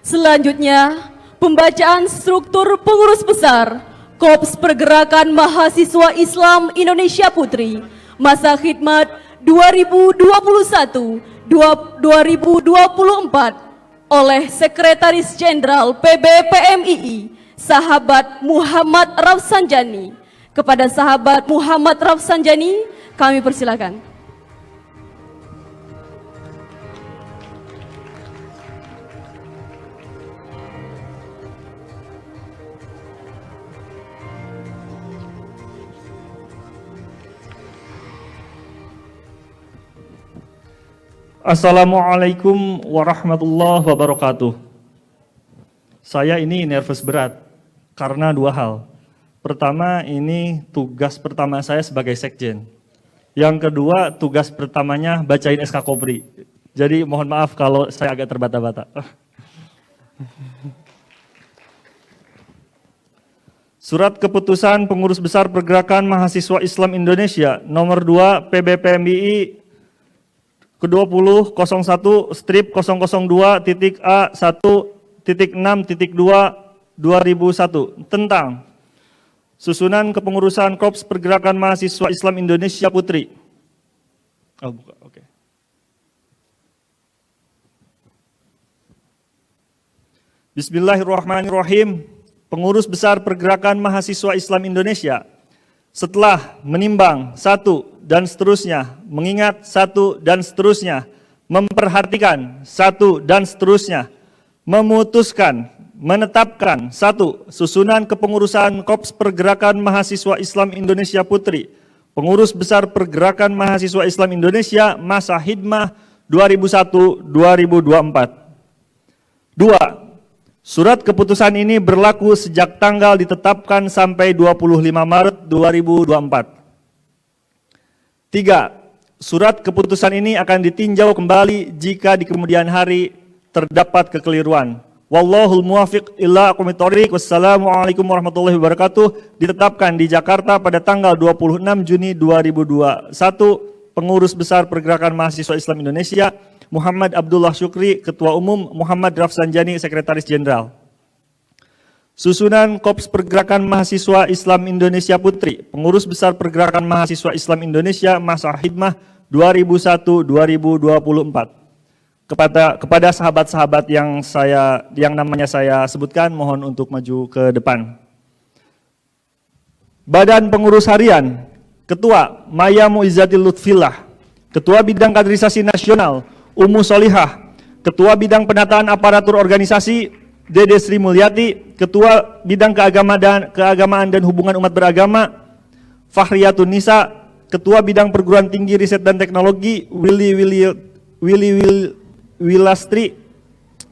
Selanjutnya, pembacaan struktur pengurus besar Korps Pergerakan Mahasiswa Islam Indonesia Putri masa khidmat 2021-2024 oleh Sekretaris Jenderal PB PMII, Sahabat Muhammad Rafsanjani. Kepada Sahabat Muhammad Rafsanjani, kami persilakan. Assalamualaikum warahmatullahi wabarakatuh. Saya ini nervous berat karena dua hal. Pertama, ini tugas pertama saya sebagai sekjen. Yang kedua, tugas pertamanya bacain SK Kopri. Jadi mohon maaf kalau saya agak terbata-bata. Surat Keputusan Pengurus Besar Pergerakan Mahasiswa Islam Indonesia nomor 2 PBPMII ke-20.01.A1.6.2 tentang susunan kepengurusan Korps Pergerakan Mahasiswa Islam Indonesia Putri. Bismillahirrahmanirrahim. Pengurus Besar Pergerakan Mahasiswa Islam Indonesia setelah menimbang satu dan seterusnya, mengingat satu dan seterusnya, memperhatikan satu dan seterusnya, memutuskan, menetapkan satu, susunan kepengurusan Korps Pergerakan Mahasiswa Islam Indonesia Putri, Pengurus Besar Pergerakan Mahasiswa Islam Indonesia masa hidmah 2001-2024. 2. Surat keputusan ini berlaku sejak tanggal ditetapkan sampai 25 Maret 2024. 3. Surat keputusan ini akan ditinjau kembali jika di kemudian hari terdapat kekeliruan. Wallahul muwafiq ila aqwamit thoriq. Wassalamualaikum warahmatullahi wabarakatuh. Ditetapkan di Jakarta pada tanggal 26 Juni 2021. Pengurus Besar Pergerakan Mahasiswa Islam Indonesia Muhammad Abdullah Syukri, Ketua Umum, Muhammad Rafsanjani, Sekretaris Jenderal. Susunan Korps Pergerakan Mahasiswa Islam Indonesia Putri, Pengurus Besar Pergerakan Mahasiswa Islam Indonesia masa hidmah 2001-2024. Kepada sahabat-sahabat yang namanya saya sebutkan, mohon untuk maju ke depan. Badan Pengurus Harian, Ketua Maya Muizzatil Lutfillah, Ketua Bidang Kaderisasi Nasional Ummu Solihah, Ketua Bidang Penataan Aparatur Organisasi Dede Sri Mulyati, Ketua Bidang Keagamaan dan Hubungan Umat Beragama Fahriyatun Nisa, Ketua Bidang Perguruan Tinggi Riset dan Teknologi Willy Wilastri,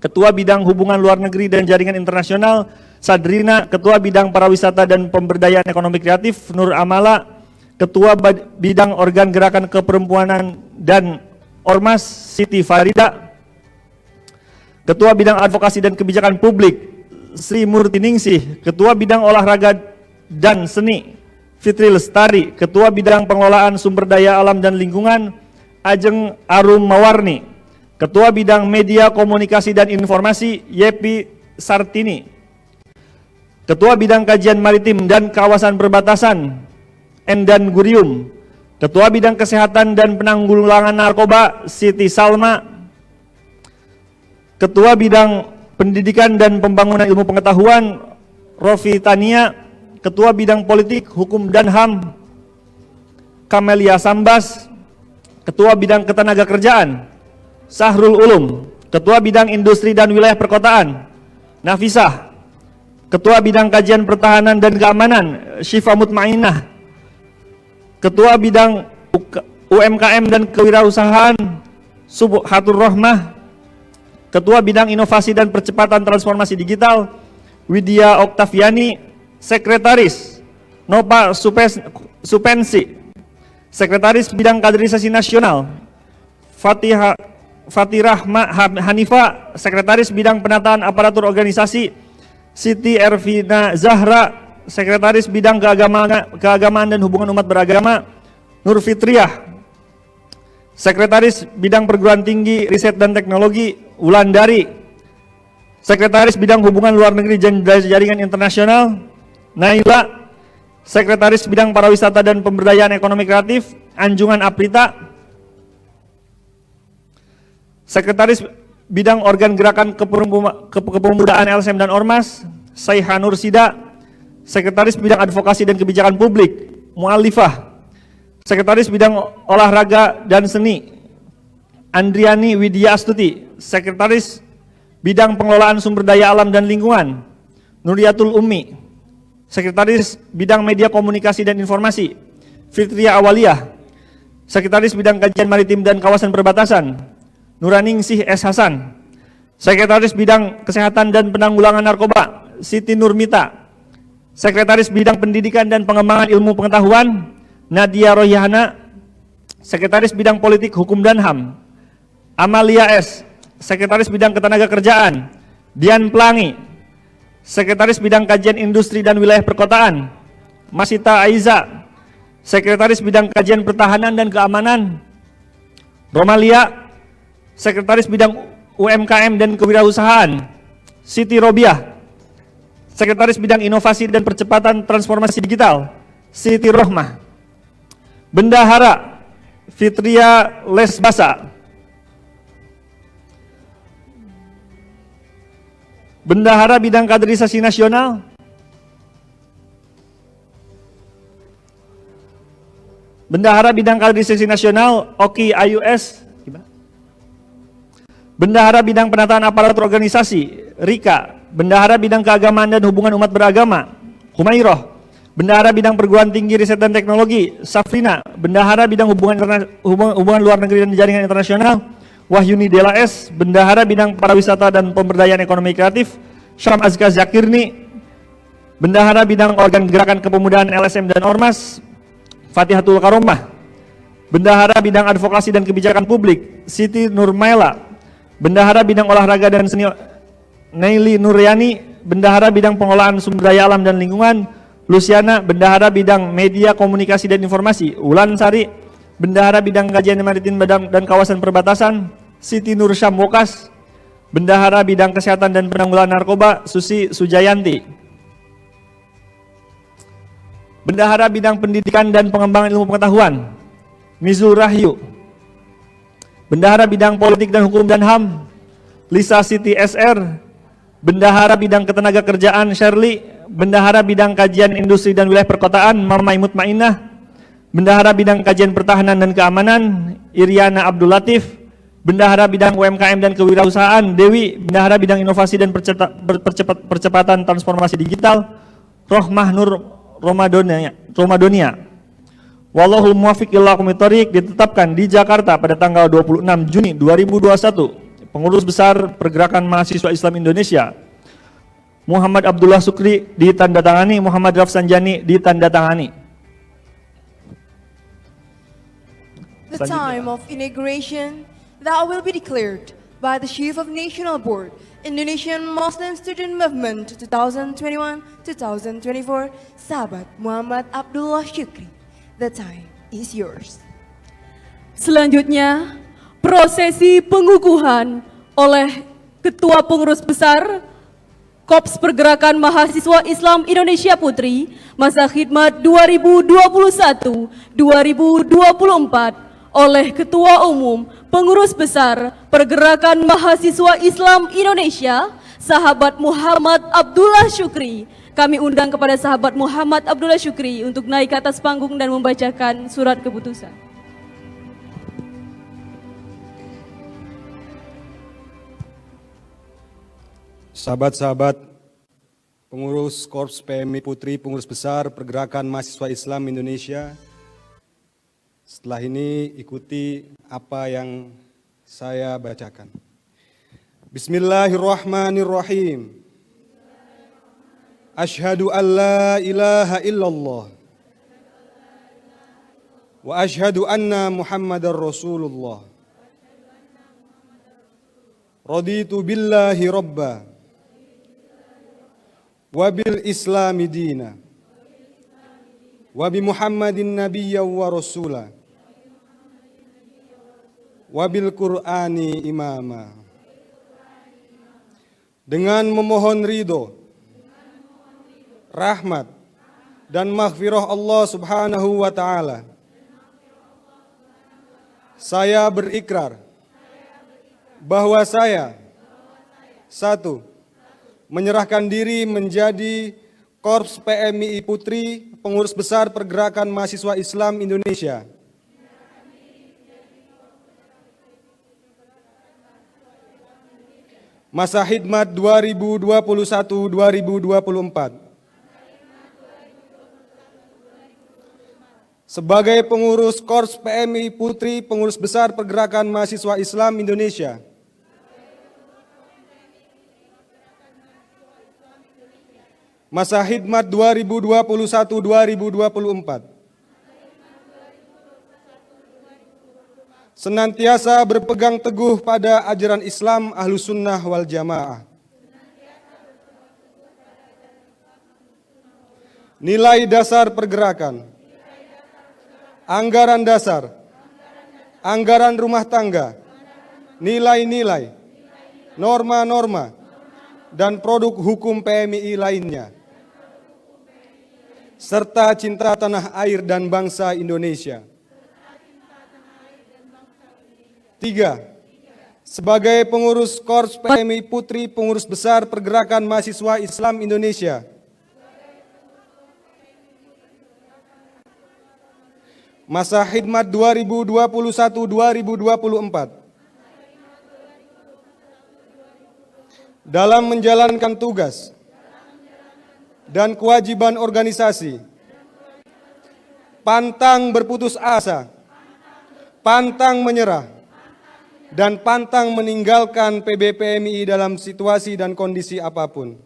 Ketua Bidang Hubungan Luar Negeri dan Jaringan Internasional Sadrina, Ketua Bidang Pariwisata dan Pemberdayaan Ekonomi Kreatif Nur Amala, Ketua Bidang Organ Gerakan Keperempuanan dan Ormas Siti Farida, Ketua Bidang Advokasi dan Kebijakan Publik Sri Murti Ningsih, Ketua Bidang Olahraga dan Seni Fitri Lestari, Ketua Bidang Pengelolaan Sumber Daya Alam dan Lingkungan Ajeng Arum Mawarni, Ketua Bidang Media Komunikasi dan Informasi Yepi Sartini, Ketua Bidang Kajian Maritim dan Kawasan Perbatasan Endan Gurium, Ketua Bidang Kesehatan dan Penanggulangan Narkoba Siti Salma, Ketua Bidang Pendidikan dan Pembangunan Ilmu Pengetahuan Rofi Tania, Ketua Bidang Politik, Hukum dan HAM Kamelia Sambas, Ketua Bidang Ketenagakerjaan Sahrul Ulum, Ketua Bidang Industri dan Wilayah Perkotaan Nafisah, Ketua Bidang Kajian Pertahanan dan Keamanan Syifa Mutmainah, Ketua Bidang UMKM dan Kewirausahaan Subhatur Rohmah, Ketua Bidang Inovasi dan Percepatan Transformasi Digital Widya Oktaviani, Sekretaris Nova Supensi, Sekretaris Bidang Kaderisasi Nasional Fatirah Hanifa, Sekretaris Bidang Penataan Aparatur Organisasi Siti Ervina Zahra, Sekretaris Bidang Keagamaan dan Hubungan Umat Beragama Nur Fitriah, Sekretaris Bidang Perguruan Tinggi Riset dan Teknologi Wulandari, Sekretaris Bidang Hubungan Luar Negeri dan Jaringan Internasional, Naila. Sekretaris Bidang Pariwisata dan Pemberdayaan Ekonomi Kreatif, Anjungan Aprita. Sekretaris Bidang Organ Gerakan Kepemudaan LSM dan Ormas, Saiha Nur Sida. Sekretaris Bidang Advokasi dan Kebijakan Publik, Mu'alifah. Sekretaris Bidang Olahraga dan Seni, Andriani Widya Astuti. Sekretaris Bidang Pengelolaan Sumber Daya Alam dan Lingkungan, Nuriatul Ummi. Sekretaris Bidang Media Komunikasi dan Informasi, Fitria Awaliyah. Sekretaris Bidang Kajian Maritim dan Kawasan Perbatasan, Nuraningsih S. Hasan. Sekretaris Bidang Kesehatan dan Penanggulangan Narkoba, Siti Nurmita. Sekretaris Bidang Pendidikan dan Pengembangan Ilmu Pengetahuan, Nadia Royhana. Sekretaris Bidang Politik Hukum dan HAM, Amalia S. Sekretaris Bidang Ketenagakerjaan, Dian Pelangi. Sekretaris Bidang Kajian Industri dan Wilayah Perkotaan, Masita Aiza. Sekretaris Bidang Kajian Pertahanan dan Keamanan, Romalia. Sekretaris Bidang UMKM dan Kewirausahaan, Siti Robiah. Sekretaris Bidang Inovasi dan Percepatan Transformasi Digital, Siti Rohmah. Bendahara, Fitria Lesbasa. Bendahara Bidang Kaderisasi Nasional, Bendahara Bidang Kaderisasi Nasional, Oki Ayus. Bendahara Bidang Penataan Aparatur Organisasi, Rika. Bendahara Bidang Keagamaan dan Hubungan Umat Beragama, Humairoh. Bendahara Bidang Perguruan Tinggi Riset dan Teknologi, Safrina. Bendahara Bidang Hubungan Luar Negeri dan Jaringan Internasional, Wahyuni Dela S. Bendahara Bidang Pariwisata dan Pemberdayaan Ekonomi Kreatif, Syam Azka Zakirni. Bendahara Bidang Organ Gerakan Kepemudaan LSM dan Ormas, Fatihatul Karomah. Bendahara Bidang Advokasi dan Kebijakan Publik, Siti Nurmaila. Bendahara Bidang Olahraga dan Seni, Naili Nuryani. Bendahara Bidang Pengelolaan Sumber Daya Alam dan Lingkungan, Luciana. Bendahara Bidang Media Komunikasi dan Informasi, Ulan Sari. Bendahara Bidang Kajian Maritim dan Kawasan Perbatasan, Siti Nur Syamwokas. Bendahara Bidang Kesehatan dan Penanggulangan Narkoba, Susi Sujayanti. Bendahara Bidang Pendidikan dan Pengembangan Ilmu Pengetahuan, Mizul Rahyu. Bendahara Bidang Politik dan Hukum dan HAM, Lisa Siti SR. Bendahara Bidang Ketenagakerjaan, Shirley. Bendahara Bidang Kajian Industri dan Wilayah Perkotaan, Mamai Mutmainah. Bendahara Bidang Kajian Pertahanan dan Keamanan, Iriana Abdul Latif. Bendahara Bidang UMKM dan Kewirausahaan, Dewi. Bendahara Bidang Inovasi dan Percepatan Transformasi Digital, Rohmah Nur Romadonia. Wallahul muwaffiq ila aqwamit thoriq, ditetapkan di Jakarta pada tanggal 26 Juni 2021. Pengurus Besar Pergerakan Mahasiswa Islam Indonesia, Muhammad Abdullah Sukri ditandatangani, Muhammad Rafsanjani ditandatangani. The time of inauguration that will be declared by the Chief of National Board, Indonesian Muslim Student Movement 2021-2024, Sahabat Muhammad Abdullah Syukri. The time is yours. Selanjutnya, prosesi pengukuhan oleh Ketua Pengurus Besar Kops Pergerakan Mahasiswa Islam Indonesia Putri, masa khidmat 2021-2024 oleh Ketua Umum Pengurus Besar Pergerakan Mahasiswa Islam Indonesia, Sahabat Muhammad Abdullah Syukri. Kami undang kepada Sahabat Muhammad Abdullah Syukri untuk naik ke atas panggung dan membacakan surat keputusan. Sahabat-sahabat pengurus Korps PMI Putri, pengurus besar Pergerakan Mahasiswa Islam Indonesia, setelah ini ikuti apa yang saya bacakan. Bismillahirrahmanirrahim. Asyhadu an la ilaha illallah wa asyhadu anna Muhammadar Rasulullah. Raditu billahi rabba wa bil islami dina wa bi Muhammadin nabiyya wa rasula wa bil Qur'ani imama. dengan memohon ridho, rahmat, dan maghfirah Allah Subhanahu wa Ta'ala. Saya berikrar bahwa saya, satu, menyerahkan diri menjadi Korps PMII Putri, Pengurus Besar Pergerakan Mahasiswa Islam Indonesia. Masa Khidmat 2021-2024. Sebagai pengurus Korps PMII Putri, Pengurus Besar Pergerakan Mahasiswa Islam Indonesia. Masa Khidmat 2021-2024. Senantiasa berpegang teguh pada ajaran Islam Ahlus Sunnah wal Jamaah. Nilai dasar pergerakan, anggaran dasar, anggaran rumah tangga, nilai-nilai, norma-norma, dan produk hukum PMII lainnya, serta cinta tanah air dan bangsa Indonesia. 3. Sebagai pengurus Korps PMII Putri, Pengurus Besar Pergerakan Mahasiswa Islam Indonesia. Masa Khidmat 2021-2024. Dalam menjalankan tugas dan kewajiban organisasi, pantang berputus asa, pantang menyerah, dan pantang meninggalkan PBPMII dalam situasi dan kondisi apapun.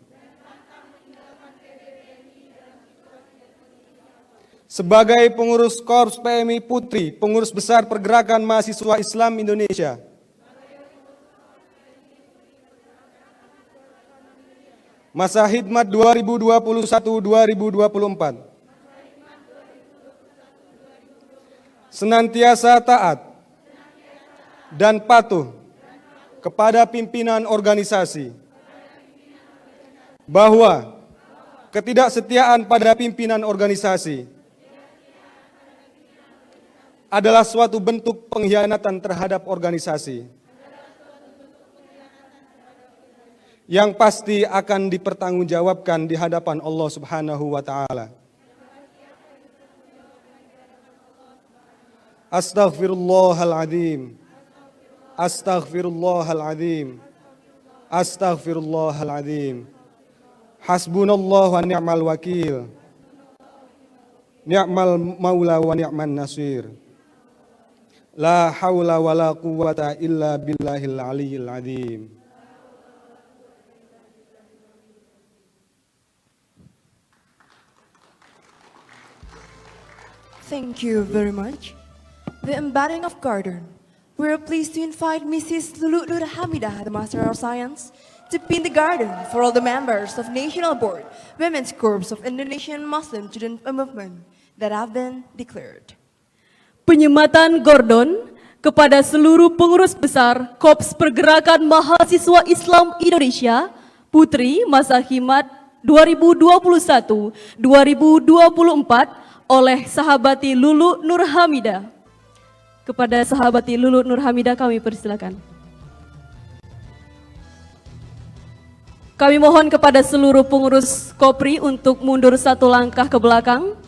Sebagai pengurus Korps PMII Putri, Pengurus Besar Pergerakan Mahasiswa Islam Indonesia. Masa Khidmat 2021-2024. Senantiasa taat dan patuh kepada pimpinan organisasi, bahwa ketidaksetiaan pada pimpinan organisasi adalah suatu bentuk pengkhianatan terhadap organisasi yang pasti akan dipertanggungjawabkan di hadapan Allah Subhanahu wa Ta'ala. Astaghfirullahaladzim. Astaghfirullahaladzim. Astaghfirullahaladzim. Hasbunallah wa ni'mal wakil. Ni'mal maula wa ni'man nasir. La hawla wa la quwwata illa billahil aliyyil azim. Thank you very much. The embodying of garden. We are pleased to invite Mrs. Lulu Nur Hamidah, the Master of Science, to pin the garden for all the members of National Board, Women's Corps of Indonesian Muslim Student Movement that have been declared. Penyematan Gordon kepada seluruh pengurus besar Korps Pergerakan Mahasiswa Islam Indonesia, Putri Masa Khidmat 2021-2024 oleh Sahabati Lulu Nur Hamidah. Kepada Sahabati Lulu Nur Hamidah kami persilakan. Kami mohon kepada seluruh pengurus Kopri untuk mundur satu langkah ke belakang.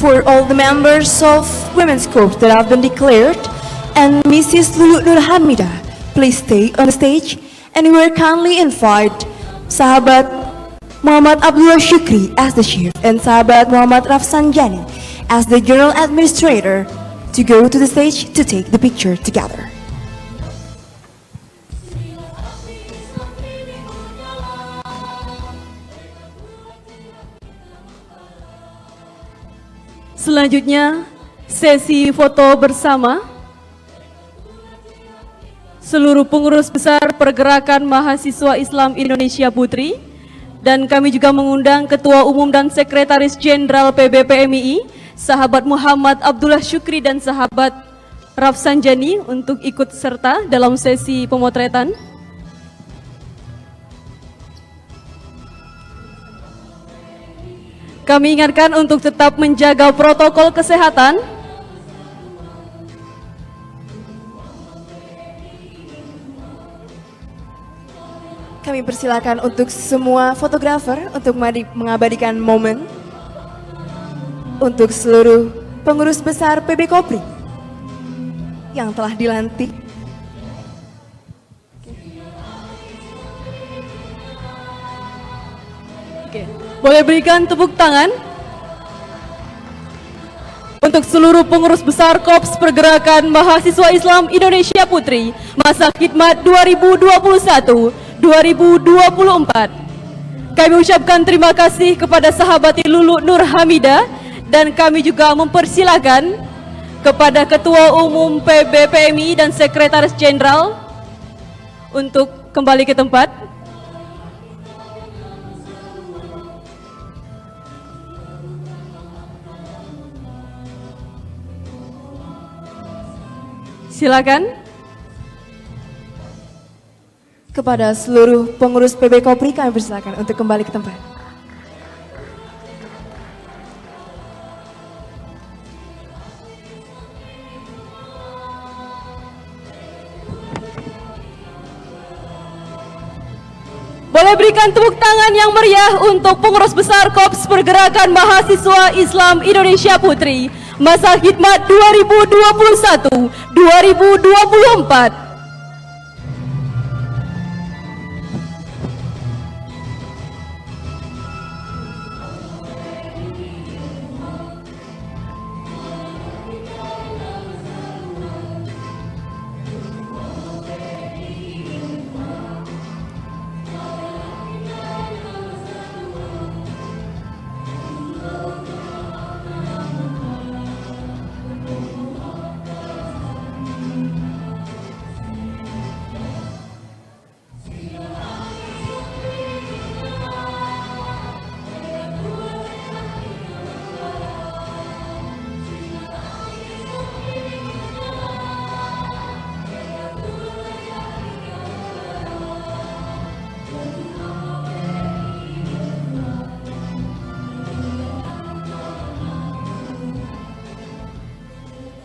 for all the members of Women's Corps that have been declared, and Mrs. Lulu Nur Hamidah, please stay on the stage, and we will kindly invite Sahabat Muhammad Abdullah Shukri as the chief and Sahabat Muhammad Rafsanjani as the general administrator to go to the stage to take the picture together. Selanjutnya, sesi foto bersama seluruh pengurus besar Pergerakan Mahasiswa Islam Indonesia Putri, dan kami juga mengundang Ketua Umum dan Sekretaris Jenderal PBPMII, Sahabat Muhammad Abdullah Shukri dan Sahabat Rafsanjani untuk ikut serta dalam sesi pemotretan. Kami ingatkan untuk tetap menjaga protokol kesehatan. Kami persilakan untuk semua fotografer untuk mengabadikan momen untuk seluruh pengurus besar PB Kopri yang telah dilantik. Oke, boleh berikan tepuk tangan untuk seluruh pengurus besar Korps Pergerakan Mahasiswa Islam Indonesia Putri masa khidmat 2021-2024. Kami ucapkan terima kasih kepada sahabat Lulu Nur Hamidah, dan kami juga mempersilakan kepada Ketua Umum PBPMI dan Sekretaris Jenderal untuk kembali ke tempat. Silakan. Kepada seluruh pengurus PB Kopri kami persilakan untuk kembali ke tempat. Boleh berikan tepuk tangan yang meriah untuk pengurus besar Korps Pergerakan Mahasiswa Islam Indonesia Putri masa khidmat 2021-2024.